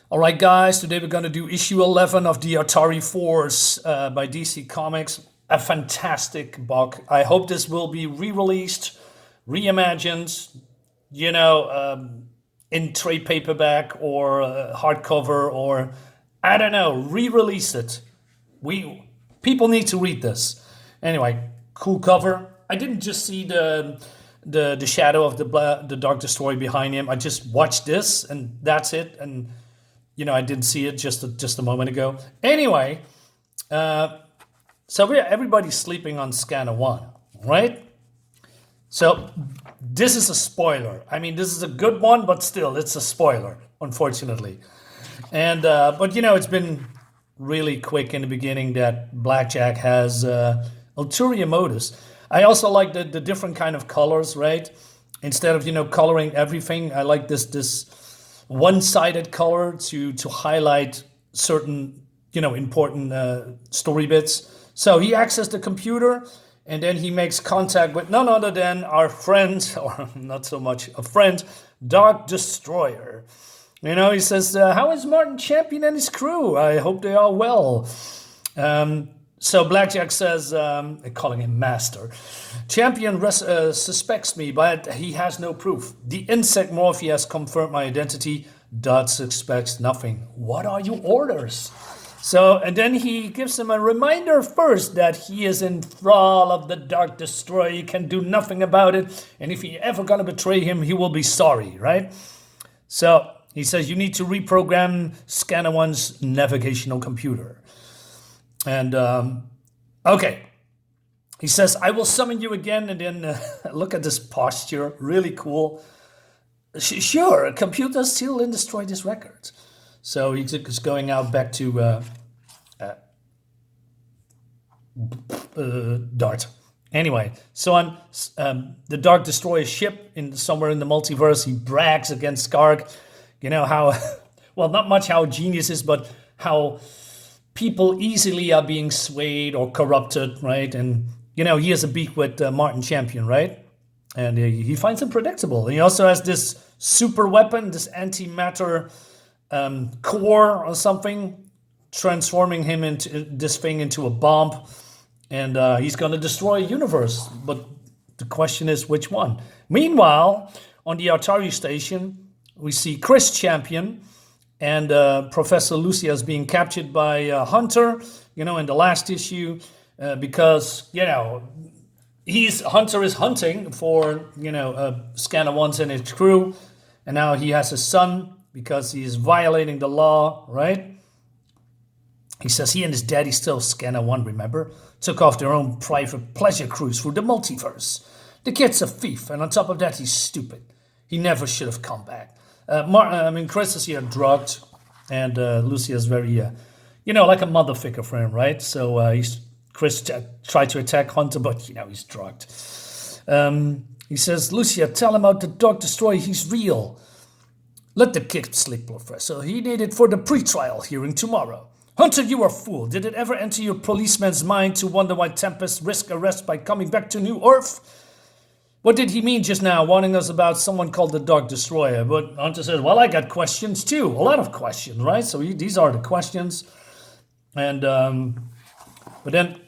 All right, guys, today we're going to do issue 11 of the Atari Force by DC Comics. A fantastic book. I hope this will be re-released, reimagined, in trade paperback or hardcover or, I don't know, re-release it. People need to read this. Anyway, cool cover. I didn't just see the shadow of the Dark Destroyer behind him. I just watched this and that's it. And I didn't see it just a moment ago. Anyway, so everybody's sleeping on Scanner 1, right? So this is a spoiler. I mean, this is a good one, but still, it's a spoiler, unfortunately. And but it's been really quick in the beginning that Blackjack has ulterior motives. I also like the different kind of colors, right? Instead of coloring everything, I like this one-sided color to highlight certain important story bits. So he accessed the computer and then he makes contact with none other than our friend, or not so much a friend, Dark Destroyer. He says, how is Martin Champion and his crew? I hope they are well. So Blackjack says, calling him Master, Champion suspects me, but he has no proof. The insect Morphe has confirmed my identity. Dot suspects nothing. What are your orders? So, and then he gives him a reminder first that he is in thrall of the Dark Destroyer. He can do nothing about it. And if he ever gonna betray him, he will be sorry, right? So he says, you need to reprogram Scanner 1's navigational computer. And, okay. He says, I will summon you again. And then look at this posture. Really cool. Sure, a computer still and destroy this record. So he's going out back to Dart. Anyway, so on the Dark Destroyer ship somewhere in the multiverse, he brags against Skarg. How, well, not much how genius is, but how people easily are being swayed or corrupted, right? And, he has a beef with Martin Champion, right? And he finds him predictable. He also has this super weapon, this antimatter core or something, transforming him into this thing into a bomb. And he's going to destroy a universe. But the question is, which one? Meanwhile, on the Atari station, we see Chris Champion and Professor Lucia is being captured by Hunter, in the last issue, because, Hunter is hunting for, Scanner 1's and his crew. And now he has a son because he is violating the law, right? He says he and his daddy still Scanner 1, remember? Took off their own private pleasure cruise through the multiverse. The kid's a thief, and on top of that, he's stupid. He never should have come back. Chris is here drugged, and Lucia is very, like a mother figure for him, right? So Chris tried to attack Hunter, but, he's drugged. He says, Lucia, tell him about the Dark Destroyer. He's real. Let the kid sleep, Professor. He needed for the pre-trial hearing tomorrow. Hunter, you are a fool. Did it ever enter your policeman's mind to wonder why Tempest risked arrest by coming back to New Earth? What did he mean just now, warning us about someone called the Dark Destroyer? But Hunter says, well, I got questions too. A lot of questions, right? So these are the questions. And, but then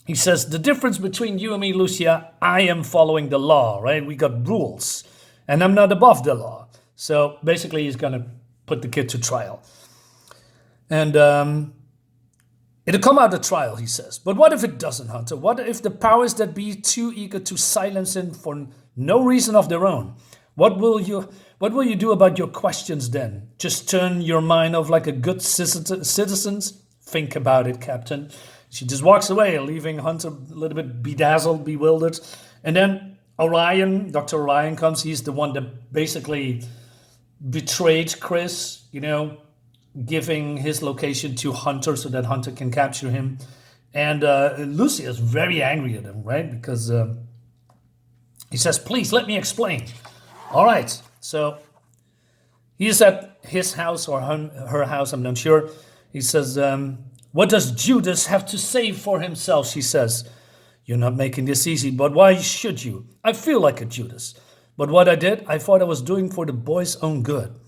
he says, the difference between you and me, Lucia, I am following the law, right? We got rules, and I'm not above the law. So basically, he's going to put the kid to trial. And it'll come out of trial, he says. But what if it doesn't, Hunter? What if the powers that be too eager to silence him for no reason of their own? What will you do about your questions then? Just turn your mind off like a good citizens? Think about it, Captain. She just walks away, leaving Hunter a little bit bedazzled, bewildered. And then Dr. Orion comes. He's the one that basically betrayed Chris, giving his location to Hunter so that Hunter can capture him. And Lucia is very angry at him, right? Because he says, please, let me explain. All right. So he's at his house or her house, I'm not sure. He says, what does Judas have to say for himself, she says. You're not making this easy, but why should you? I feel like a Judas. But what I did, I thought I was doing for the boy's own good.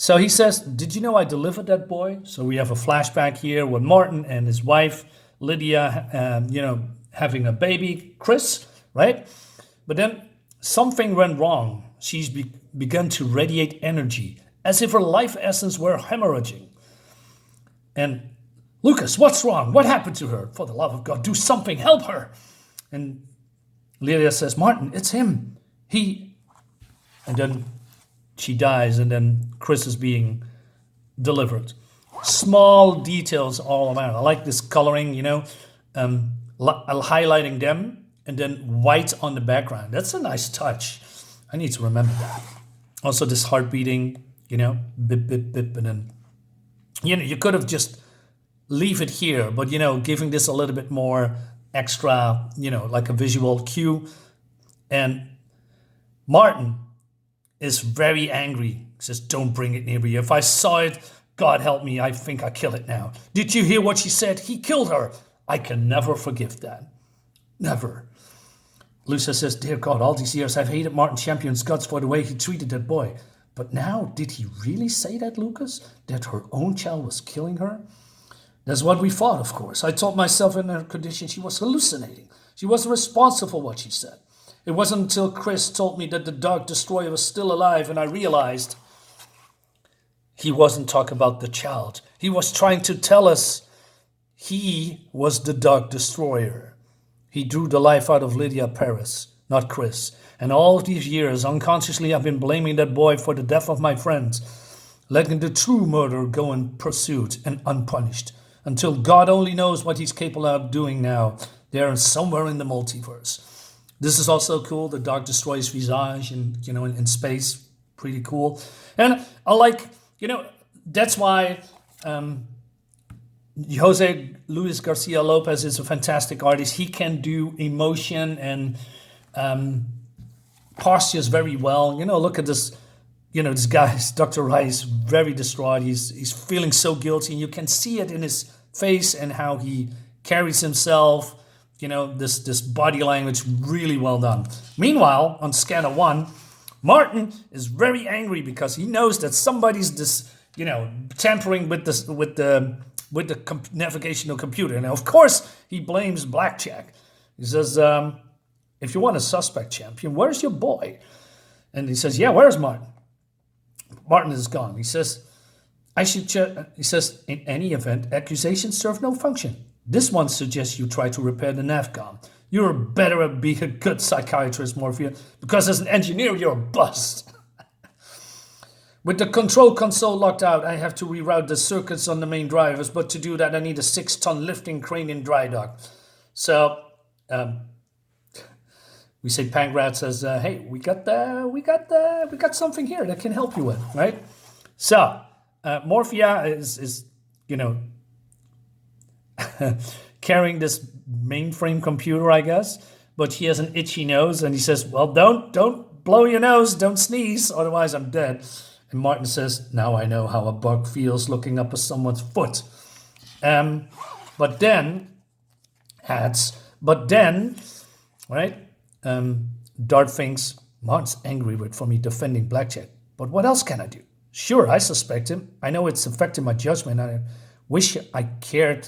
So he says, did you know I delivered that boy? So we have a flashback here with Martin and his wife, Lydia, having a baby, Chris, right? But then something went wrong. She's begun to radiate energy, as if her life essence were hemorrhaging. And Lucas, what's wrong? What happened to her? For the love of God, do something, help her. And Lydia says, Martin, it's him. And then she dies, and then Chris is being delivered. Small details all around. I like this coloring, highlighting them, and then white on the background. That's a nice touch. I need to remember that. Also, this heart beating, bip, bip, bip, and then, you could have just leave it here, but, giving this a little bit more extra, like a visual cue. And Martin is very angry. He says, don't bring it near me. If I saw it, God help me, I think I kill it now. Did you hear what she said? He killed her. I can never forgive that. Never. Lucia says, dear God, all these years I've hated Martin Champion's guts for the way he treated that boy. But now, did he really say that, Lucas? That her own child was killing her? That's what we thought, of course. I told myself in her condition she was hallucinating. She wasn't responsible for what she said. It wasn't until Chris told me that the Dark Destroyer was still alive and I realized he wasn't talking about the child. He was trying to tell us he was the Dark Destroyer. He drew the life out of Lydia Perez, not Chris. And all of these years, unconsciously, I've been blaming that boy for the death of my friends, letting the true murderer go unpursued and unpunished, until God only knows what he's capable of doing now, there somewhere in the multiverse. This is also cool, the Dark Destroyer's visage in space, pretty cool. And I like, that's why Jose Luis Garcia Lopez is a fantastic artist. He can do emotion and postures very well. Look at this, this guy, Dr. Rice, very distraught. He's feeling so guilty, and you can see it in his face and how he carries himself. This body language, really well done. Meanwhile, on Scanner 1, Martin is very angry because he knows that somebody's tampering with the navigational computer. And of course, he blames Blackjack. He says, if you want a suspect, champion, where's your boy? And he says, yeah, where's Martin? Martin is gone. He says, he says, in any event, accusations serve no function. This one suggests you try to repair the NAVCOM. You're better at being a good psychiatrist, Morphia, because as an engineer, you're a bust. With the control console locked out, I have to reroute the circuits on the main drivers, but to do that, I need a 6-ton lifting crane in dry dock. So, we say Pankrat says, hey, we got something here that can help you with, right? So, Morphia is carrying this mainframe computer, I guess, but he has an itchy nose, and he says, well, don't blow your nose, don't sneeze, otherwise I'm dead. And Martin says, now I know how a bug feels looking up at someone's foot. But then, right, Dart thinks, Martin's angry for me defending Blackjack, but what else can I do? Sure, I suspect him. I know it's affecting my judgment. I wish I cared.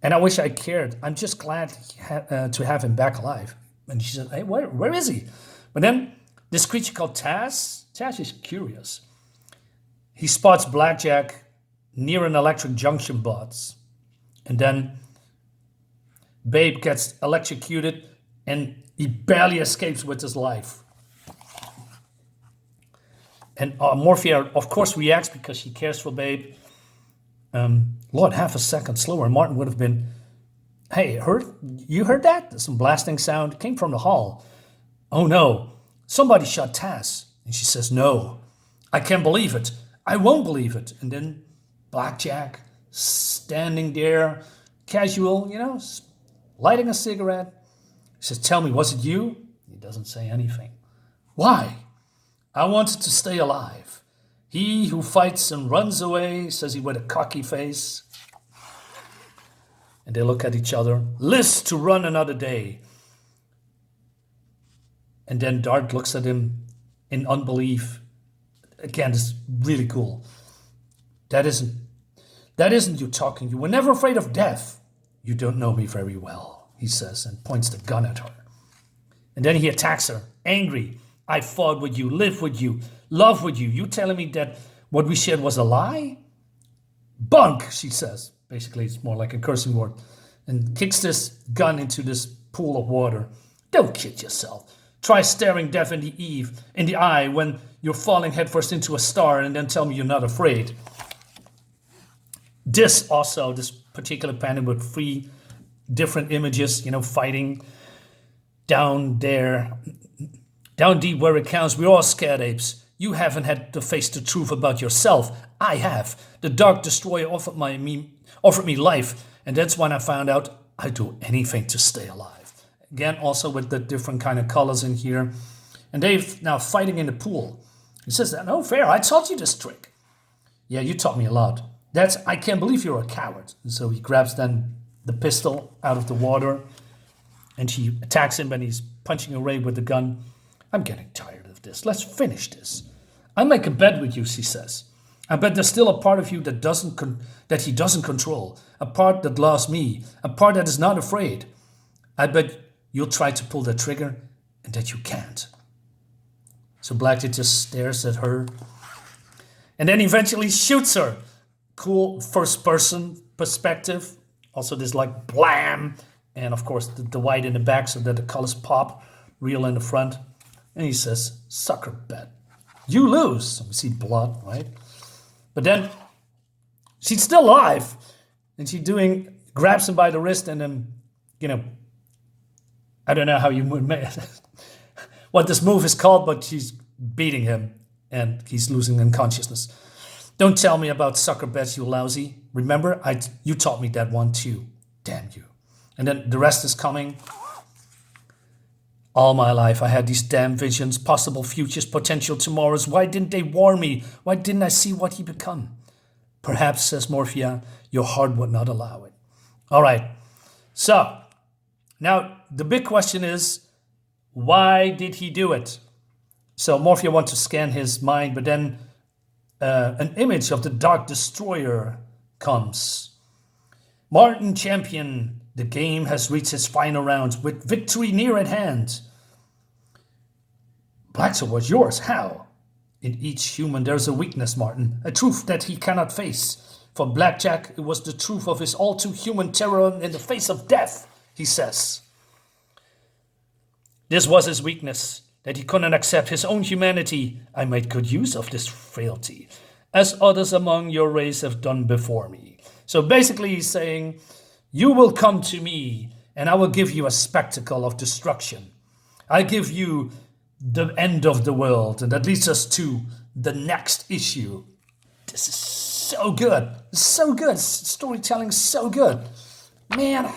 And I wish I cared. I'm just glad to have him back alive. And she said, hey, where is he? But then this creature called Taz is curious. He spots Blackjack near an electric junction box. And then Babe gets electrocuted and he barely escapes with his life. And Morphia, of course, reacts because she cares for Babe. Lord, half a second slower, Martin would have been, hey, you heard that? Some blasting sound came from the hall. Oh no, somebody shot Taz. And she says, no, I can't believe it. I won't believe it. And then Blackjack standing there, casual, lighting a cigarette. He says, tell me, was it you? He doesn't say anything. Why? I wanted to stay alive. He who fights and runs away, says he with a cocky face. And they look at each other. List to run another day. And then Dart looks at him in unbelief. again, is really cool. That isn't you talking. You were never afraid of death. You don't know me very well, he says, and points the gun at her. And then he attacks her, angry. I fought with you, lived with you, loved with you. You telling me that what we shared was a lie? Bunk, she says. Basically, it's more like a cursing word. And kicks this gun into this pool of water. Don't kid yourself. Try staring death in the eye when you're falling headfirst into a star and then tell me you're not afraid. This particular panel with 3 different images, fighting down there, down deep where it counts. We're all scared apes. You haven't had to face the truth about yourself. I have. The Dark Destroyer offered me life, and that's when I found out I'd do anything to stay alive. Again, also with the different kind of colors in here. And they're now fighting in the pool. He says, no, fair, I taught you this trick. Yeah, you taught me a lot. I can't believe you're a coward. And so he grabs then the pistol out of the water and she attacks him and he's punching away with the gun. I'm getting tired of this. Let's finish this. I'll make a bet with you, she says. I bet there's still a part of you that he doesn't control. A part that loves me. A part that is not afraid. I bet you'll try to pull the trigger and that you can't. So Blackjack just stares at her and then eventually shoots her. Cool first person perspective. Also this like blam. And of course the white in the back so that the colors pop. Real in the front. And he says, sucker bet. You lose. We see blood, right? But then she's still alive. And she grabs him by the wrist and then, I don't know how you would make what this move is called, but she's beating him and he's losing unconsciousness. Don't tell me about sucker bets, you lousy. Remember, you taught me that one too. Damn you. And then the rest is coming. All my life I had these damn visions, possible futures, potential tomorrows. Why didn't they warn me? Why didn't I see what he become? Perhaps, says Morphia, your heart would not allow it. All right. So, now the big question is, why did he do it? So Morphia wants to scan his mind, but then an image of the Dark Destroyer comes. Martin champion. The game has reached its final rounds with victory near at hand. Blackjack was yours. How? In each human there's a weakness, Martin. A truth that he cannot face. For Blackjack, it was the truth of his all too human terror in the face of death, he says. This was his weakness, that he couldn't accept his own humanity. I made good use of this frailty, as others among your race have done before me. So basically he's saying, you will come to me, and I will give you a spectacle of destruction. I give you the end of the world, and that leads us to the next issue. This is so good. So good. Storytelling so good. Man.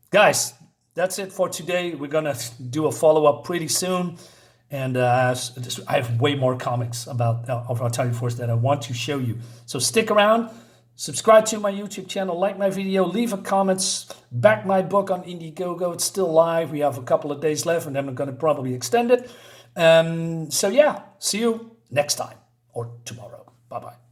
Guys, that's it for today. We're going to do a follow-up pretty soon. And I have way more comics of Atari Force that I want to show you. So stick around. Subscribe to my YouTube channel, like my video, leave a comment, back my book on Indiegogo. It's still live. We have a couple of days left, and then I'm going to probably extend it. So yeah, see you next time or tomorrow. Bye-bye.